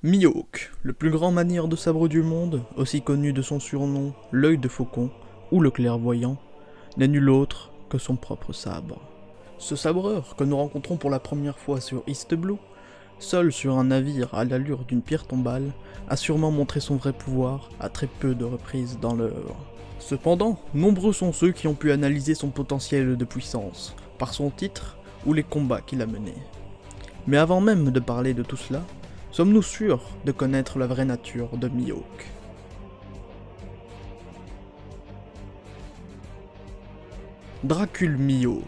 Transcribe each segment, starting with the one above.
Mihawk, le plus grand manieur de sabre du monde, aussi connu de son surnom l'œil de faucon ou le clairvoyant, n'est nul autre que son propre sabre. Ce sabreur, que nous rencontrons pour la première fois sur East Blue, seul sur un navire à l'allure d'une pierre tombale, a sûrement montré son vrai pouvoir à très peu de reprises dans l'œuvre. Cependant, nombreux sont ceux qui ont pu analyser son potentiel de puissance, par son titre ou les combats qu'il a menés. Mais avant même de parler de tout cela, sommes-nous sûrs de connaître la vraie nature de Mihawk? Dracul Mihawk,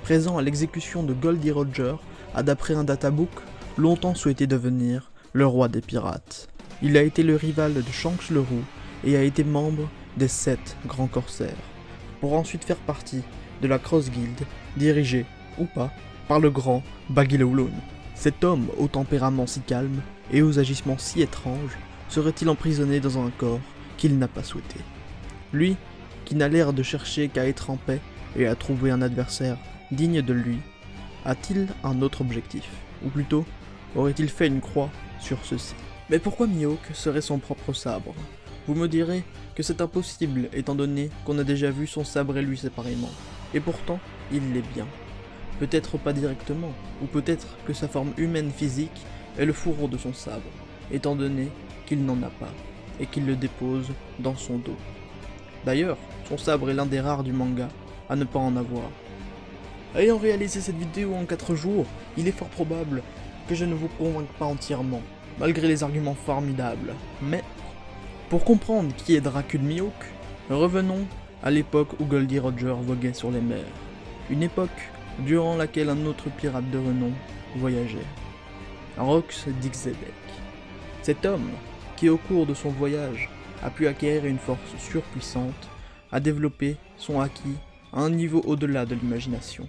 présent à l'exécution de Goldie Roger, a d'après un databook longtemps souhaité devenir le roi des pirates. Il a été le rival de Shanks le Roux et a été membre des 7 grands corsaires, pour ensuite faire partie de la Cross Guild, dirigée, ou pas, par le grand Baggy-Lowlon. Cet homme au tempérament si calme et aux agissements si étranges serait-il emprisonné dans un corps qu'il n'a pas souhaité? Lui, qui n'a l'air de chercher qu'à être en paix et à trouver un adversaire digne de lui, a-t-il un autre objectif? Ou plutôt, aurait-il fait une croix sur ceci? Mais pourquoi Mihawk serait son propre sabre? Vous me direz que c'est impossible étant donné qu'on a déjà vu son sabre et lui séparément. Et pourtant, il l'est bien. Peut-être pas directement, ou peut-être que sa forme humaine physique est le fourreau de son sabre, étant donné qu'il n'en a pas, et qu'il le dépose dans son dos. D'ailleurs, son sabre est l'un des rares du manga à ne pas en avoir. Ayant réalisé cette vidéo en 4 jours, il est fort probable que je ne vous convainque pas entièrement, malgré les arguments formidables. Mais, pour comprendre qui est Dracul Mihawk, revenons à l'époque où Goldie Roger voguait sur les mers. Une époque durant laquelle un autre pirate de renom voyageait, Rox Dixebeck. Cet homme, qui au cours de son voyage a pu acquérir une force surpuissante, a développé son acquis à un niveau au-delà de l'imagination.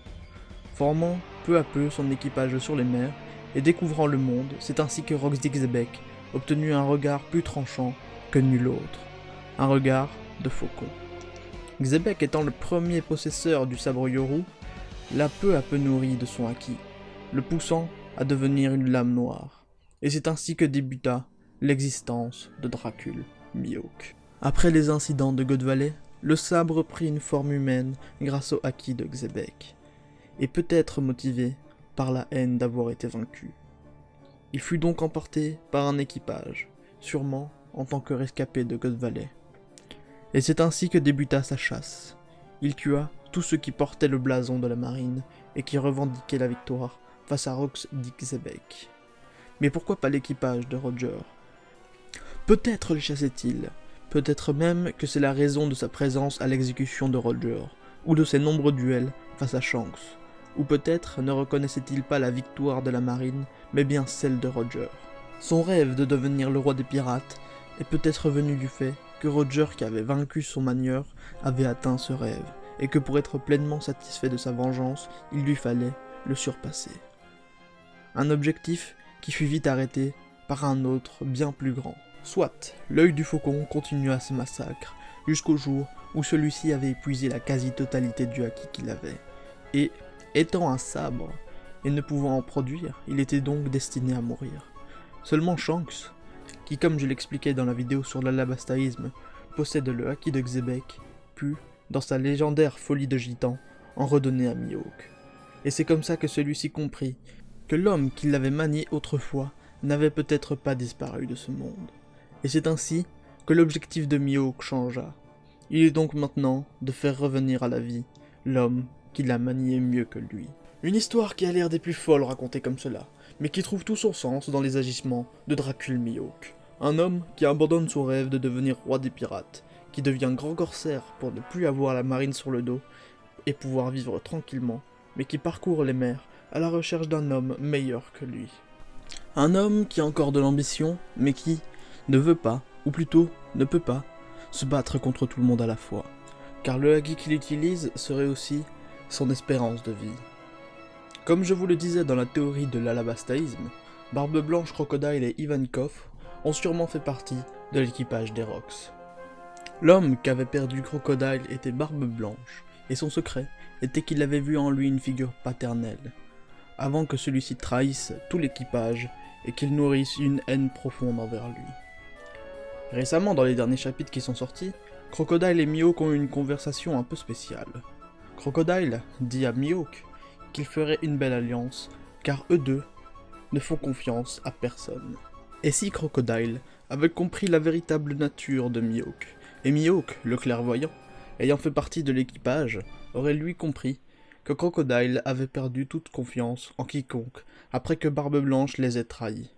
Formant peu à peu son équipage sur les mers et découvrant le monde, c'est ainsi que Rox Dixebeck obtenu un regard plus tranchant que nul autre, un regard de faucon. Xebec étant le premier possesseur du sabre Yoru, l'a peu à peu nourri de son acquis, le poussant à devenir une lame noire. Et c'est ainsi que débuta l'existence de Dracul Mihawk. Après les incidents de God Valley, le sabre prit une forme humaine grâce au acquis de Xebec, et peut-être motivé par la haine d'avoir été vaincu. Il fut donc emporté par un équipage, sûrement en tant que rescapé de God Valley. Et c'est ainsi que débuta sa chasse. Il tua tous ceux qui portaient le blason de la marine et qui revendiquaient la victoire face à Rox Dixebeck. Mais pourquoi pas l'équipage de Roger? Peut-être les chassait-il, peut-être même que c'est la raison de sa présence à l'exécution de Roger, ou de ses nombreux duels face à Shanks, ou peut-être ne reconnaissait-il pas la victoire de la marine, mais bien celle de Roger. Son rêve de devenir le roi des pirates est peut-être venu du fait que Roger, qui avait vaincu son manieur, avait atteint ce rêve, et que pour être pleinement satisfait de sa vengeance, il lui fallait le surpasser. Un objectif qui fut vite arrêté par un autre bien plus grand. Soit, l'œil du faucon continua ses massacres, jusqu'au jour où celui-ci avait épuisé la quasi-totalité du acquis qu'il avait. Et, étant un sabre, et ne pouvant en produire, il était donc destiné à mourir. Seulement Shanks, qui comme je l'expliquais dans la vidéo sur l'alabastaïsme, possède le acquis de Xebec, put, dans sa légendaire folie de gitan, en redonner à Mihawk. Et c'est comme ça que celui-ci comprit que l'homme qui l'avait manié autrefois n'avait peut-être pas disparu de ce monde. Et c'est ainsi que l'objectif de Mihawk changea. Il est donc maintenant de faire revenir à la vie l'homme qui l'a manié mieux que lui. Une histoire qui a l'air des plus folles racontée comme cela, mais qui trouve tout son sens dans les agissements de Dracul Mihawk. Un homme qui abandonne son rêve de devenir roi des pirates, qui devient grand corsaire pour ne plus avoir la marine sur le dos et pouvoir vivre tranquillement, mais qui parcourt les mers à la recherche d'un homme meilleur que lui. Un homme qui a encore de l'ambition, mais qui ne veut pas, ou plutôt ne peut pas, se battre contre tout le monde à la fois, car le haki qu'il utilise serait aussi son espérance de vie. Comme je vous le disais dans la théorie de l'alabastaïsme, Barbe Blanche, Crocodile et Ivankov ont sûrement fait partie de l'équipage des Rox. L'homme qu'avait perdu Crocodile était Barbe Blanche, et son secret était qu'il avait vu en lui une figure paternelle, avant que celui-ci trahisse tout l'équipage et qu'ils nourrissent une haine profonde envers lui. Récemment, dans les derniers chapitres qui sont sortis, Crocodile et Mihawk ont eu une conversation un peu spéciale. Crocodile dit à Mihawk qu'ils feraient une belle alliance, car eux deux ne font confiance à personne. Et si Crocodile avait compris la véritable nature de Mihawk, et Mihawk, le clairvoyant, ayant fait partie de l'équipage, aurait lui compris que Crocodile avait perdu toute confiance en quiconque après que Barbe Blanche les ait trahis.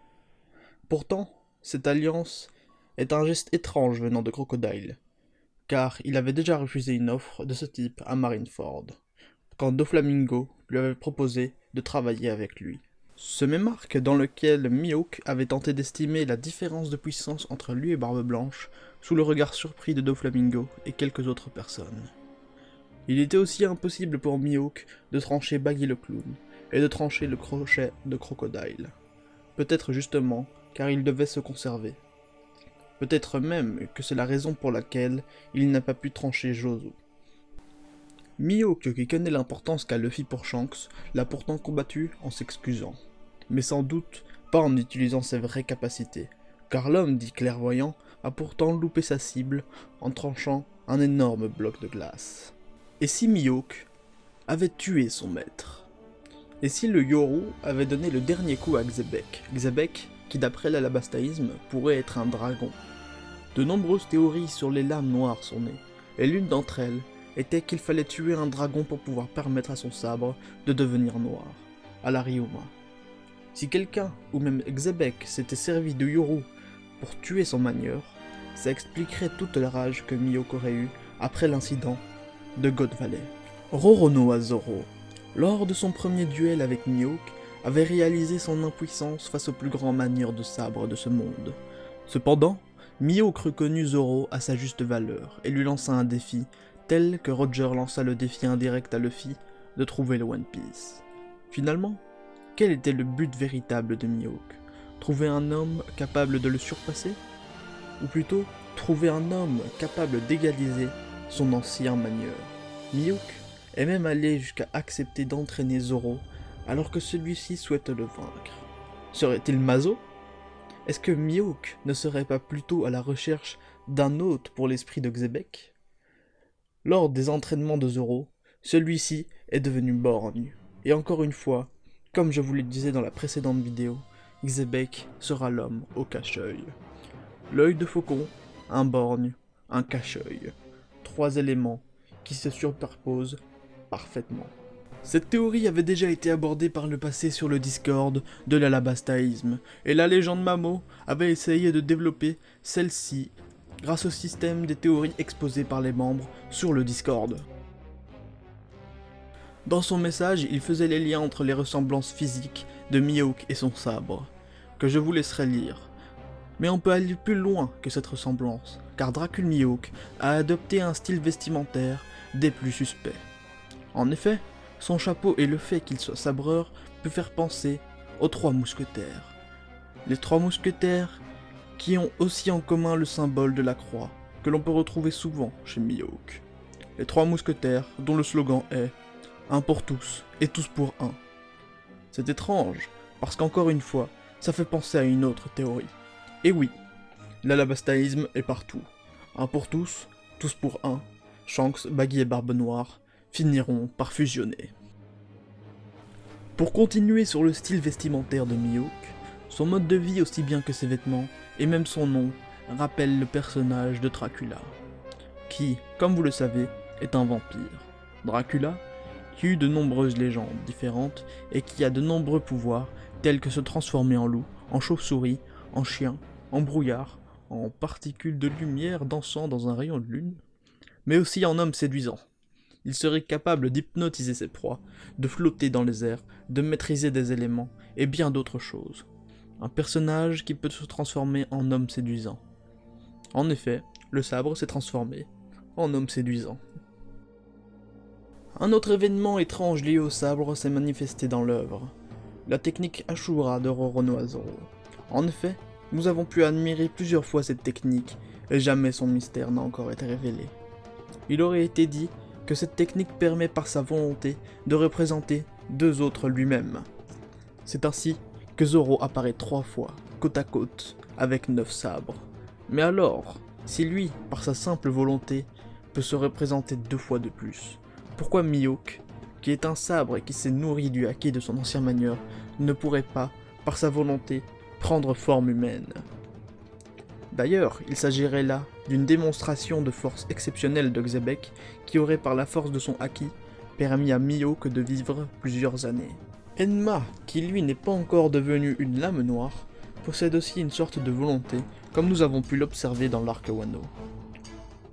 Pourtant, cette alliance est un geste étrange venant de Crocodile, car il avait déjà refusé une offre de ce type à Marineford, quand Doflamingo lui avait proposé de travailler avec lui. Ce même arc dans lequel Mihawk avait tenté d'estimer la différence de puissance entre lui et Barbe Blanche, sous le regard surpris de Doflamingo et quelques autres personnes. Il était aussi impossible pour Mihawk de trancher Baggy le clown, et de trancher le crochet de Crocodile. Peut-être justement car il devait se conserver. Peut-être même que c'est la raison pour laquelle il n'a pas pu trancher Jozo. Mihawk, qui connaît l'importance qu'a Luffy pour Shanks, l'a pourtant combattu en s'excusant. Mais sans doute pas en utilisant ses vraies capacités, car l'homme dit clairvoyant a pourtant loupé sa cible en tranchant un énorme bloc de glace. Et si Mihawk avait tué son maître? Et si le Yoru avait donné le dernier coup à Xebec? Xebec, qui d'après l'alabastaïsme pourrait être un dragon. De nombreuses théories sur les lames noires sont nées, et l'une d'entre elles était qu'il fallait tuer un dragon pour pouvoir permettre à son sabre de devenir noir, à la Ryuma. Si quelqu'un, ou même Xebec, s'était servi de Yoru pour tuer son manieur, ça expliquerait toute la rage que Mihawk aurait eue après l'incident de God Valley. Roronoa Zoro, lors de son premier duel avec Mihawk, avait réalisé son impuissance face au plus grand manieur de sabre de ce monde. Cependant, Mihawk reconnut Zoro à sa juste valeur et lui lança un défi, tel que Roger lança le défi indirect à Luffy de trouver le One Piece. Finalement, quel était le but véritable de Mihawk? Trouver un homme capable de le surpasser? Ou plutôt, trouver un homme capable d'égaliser son ancien manieur. Mihawk est même allé jusqu'à accepter d'entraîner Zoro alors que celui-ci souhaite le vaincre. Serait-il maso? Est-ce que Mihawk ne serait pas plutôt à la recherche d'un hôte pour l'esprit de Xebec? Lors des entraînements de Zoro, celui-ci est devenu borgne. Et encore une fois, comme je vous le disais dans la précédente vidéo, Xebec sera l'homme au cache-œil. L'œil de faucon, un borgne, un cache-œil. 3 éléments qui se superposent parfaitement. Cette théorie avait déjà été abordée par le passé sur le Discord de l'alabastaïsme, et la légende Mamo avait essayé de développer celle-ci grâce au système des théories exposées par les membres sur le Discord. Dans son message, il faisait les liens entre les ressemblances physiques de Mihawk et son sabre, que je vous laisserai lire. Mais on peut aller plus loin que cette ressemblance, car Dracul Mihawk a adopté un style vestimentaire des plus suspects. En effet, son chapeau et le fait qu'il soit sabreur peut faire penser aux 3 mousquetaires. Les 3 mousquetaires qui ont aussi en commun le symbole de la croix, que l'on peut retrouver souvent chez Mihawk. Les 3 mousquetaires dont le slogan est « Un pour tous et tous pour un ». C'est étrange, parce qu'encore une fois, ça fait penser à une autre théorie. Et oui, l'alabastaïsme est partout. Un pour tous pour un, Shanks, Baggy et Barbe Noire finiront par fusionner. Pour continuer sur le style vestimentaire de Mihawk, son mode de vie aussi bien que ses vêtements, et même son nom, rappelle le personnage de Dracula, qui, comme vous le savez, est un vampire. Dracula, qui eut de nombreuses légendes différentes, et qui a de nombreux pouvoirs, tels que se transformer en loup, en chauve-souris, en chien, en brouillard, en particules de lumière dansant dans un rayon de lune, mais aussi en homme séduisant. Il serait capable d'hypnotiser ses proies, de flotter dans les airs, de maîtriser des éléments, et bien d'autres choses. Un personnage qui peut se transformer en homme séduisant. En effet, le sabre s'est transformé en homme séduisant. Un autre événement étrange lié au sabre s'est manifesté dans l'œuvre, la technique Ashura de Roronoa Zoro. En effet, nous avons pu admirer plusieurs fois cette technique, et jamais son mystère n'a encore été révélé. Il aurait été dit que cette technique permet par sa volonté de représenter 2 autres lui-même. C'est ainsi que Zoro apparaît 3 fois, côte à côte, avec 9 sabres. Mais alors, si lui, par sa simple volonté, peut se représenter 2 fois de plus, pourquoi Mihawk, qui est un sabre et qui s'est nourri du haki de son ancien manieur, ne pourrait pas, par sa volonté, prendre forme humaine? D'ailleurs, il s'agirait là d'une démonstration de force exceptionnelle de Xebec qui aurait par la force de son haki permis à Mihawk de vivre plusieurs années. Enma, qui lui n'est pas encore devenu une lame noire, possède aussi une sorte de volonté, comme nous avons pu l'observer dans l'arc Wano.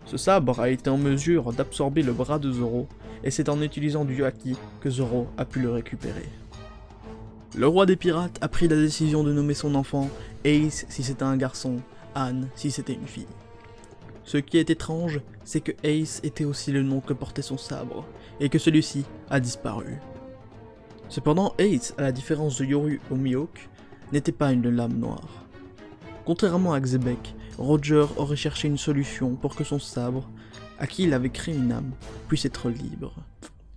Ce sabre a été en mesure d'absorber le bras de Zoro, et c'est en utilisant du haki que Zoro a pu le récupérer. Le roi des pirates a pris la décision de nommer son enfant Ace si c'était un garçon, Anne si c'était une fille. Ce qui est étrange, c'est que Ace était aussi le nom que portait son sabre, et que celui-ci a disparu. Cependant, Ace, à la différence de Yoru ou Mihawk, n'était pas une lame noire. Contrairement à Xebec, Roger aurait cherché une solution pour que son sabre, à qui il avait créé une âme, puisse être libre.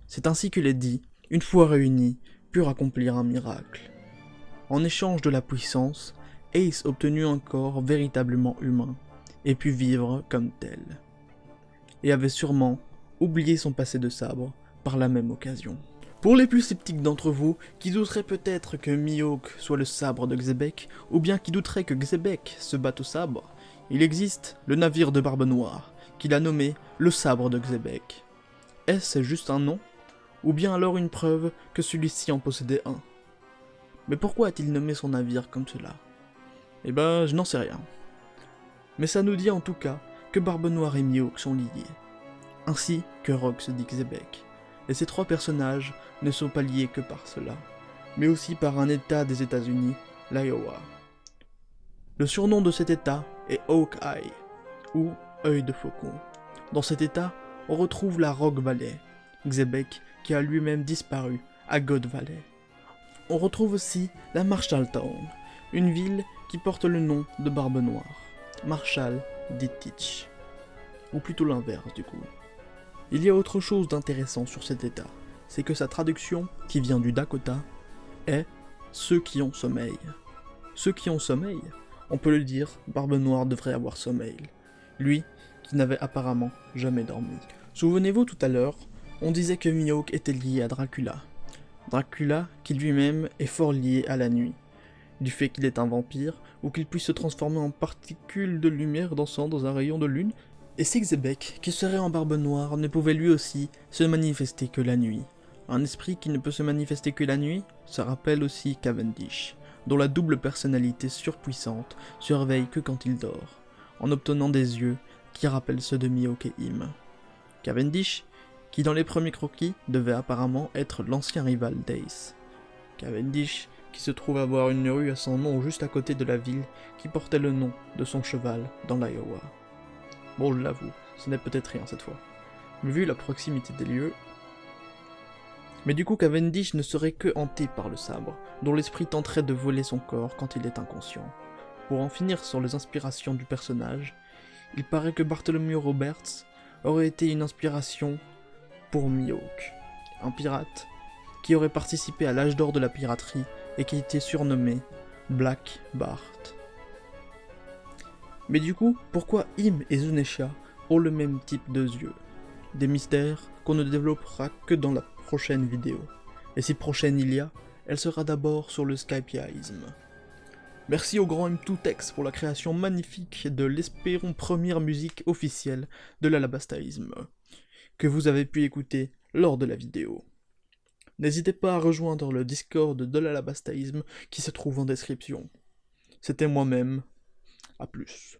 C'est ainsi que les dix, une fois réunis, purent accomplir un miracle. En échange de la puissance, Ace obtenu un corps véritablement humain, et put vivre comme tel. Et avait sûrement oublié son passé de sabre par la même occasion. Pour les plus sceptiques d'entre vous, qui douteraient peut-être que Mihawk soit le sabre de Xebec, ou bien qui douteraient que Xebec se batte au sabre, il existe le navire de Barbe Noire, qu'il a nommé le sabre de Xebec. Est-ce juste un nom, ou bien alors une preuve que celui-ci en possédait un? Mais pourquoi a-t-il nommé son navire comme cela? Eh ben, je n'en sais rien. Mais ça nous dit en tout cas que Barbe Noire et Mihawk sont liés, ainsi que Rox dit Xebec. Et ces trois personnages ne sont pas liés que par cela, mais aussi par un état des États-Unis, l'Iowa. Le surnom de cet état est Hawkeye, ou œil de faucon. Dans cet état, on retrouve la Rogue Valley, Xebec qui a lui-même disparu à God Valley. On retrouve aussi la Marshalltown, une ville qui porte le nom de Barbe Noire, Marshall dit Teach, ou plutôt l'inverse du coup. Il y a autre chose d'intéressant sur cet état, c'est que sa traduction, qui vient du Dakota, est « ceux qui ont sommeil ». Ceux qui ont sommeil, on peut le dire, Barbe Noire devrait avoir sommeil, lui qui n'avait apparemment jamais dormi. Souvenez-vous tout à l'heure, on disait que Mihawk était lié à Dracula. Dracula qui lui-même est fort lié à la nuit, du fait qu'il est un vampire, ou qu'il puisse se transformer en particules de lumière dansant dans un rayon de lune. Et si Xebec, qui serait en Barbe Noire, ne pouvait lui aussi se manifester que la nuit. Un esprit qui ne peut se manifester que la nuit, ça rappelle aussi Cavendish, dont la double personnalité surpuissante surveille que quand il dort, en obtenant des yeux qui rappellent ceux de Mihawk et Im. Cavendish, qui dans les premiers croquis devait apparemment être l'ancien rival d'Ace. Cavendish, qui se trouve avoir une rue à son nom juste à côté de la ville qui portait le nom de son cheval dans l'Iowa. Bon, je l'avoue, ce n'est peut-être rien cette fois, vu la proximité des lieux. Mais du coup, Cavendish ne serait que hanté par le sabre, dont l'esprit tenterait de voler son corps quand il est inconscient. Pour en finir sur les inspirations du personnage, il paraît que Bartholomew Roberts aurait été une inspiration pour Mihawk, un pirate qui aurait participé à l'âge d'or de la piraterie et qui était surnommé Black Bart. Mais du coup, pourquoi Im et Zunesha ont le même type de yeux? Des mystères qu'on ne développera que dans la prochaine vidéo. Et si prochaine il y a, elle sera d'abord sur le Skypiaisme. Merci au grand M2Tex pour la création magnifique de l'espérons première musique officielle de l'Alabastaïsme, que vous avez pu écouter lors de la vidéo. N'hésitez pas à rejoindre le Discord de l'Alabastaïsme qui se trouve en description. C'était moi-même. A plus.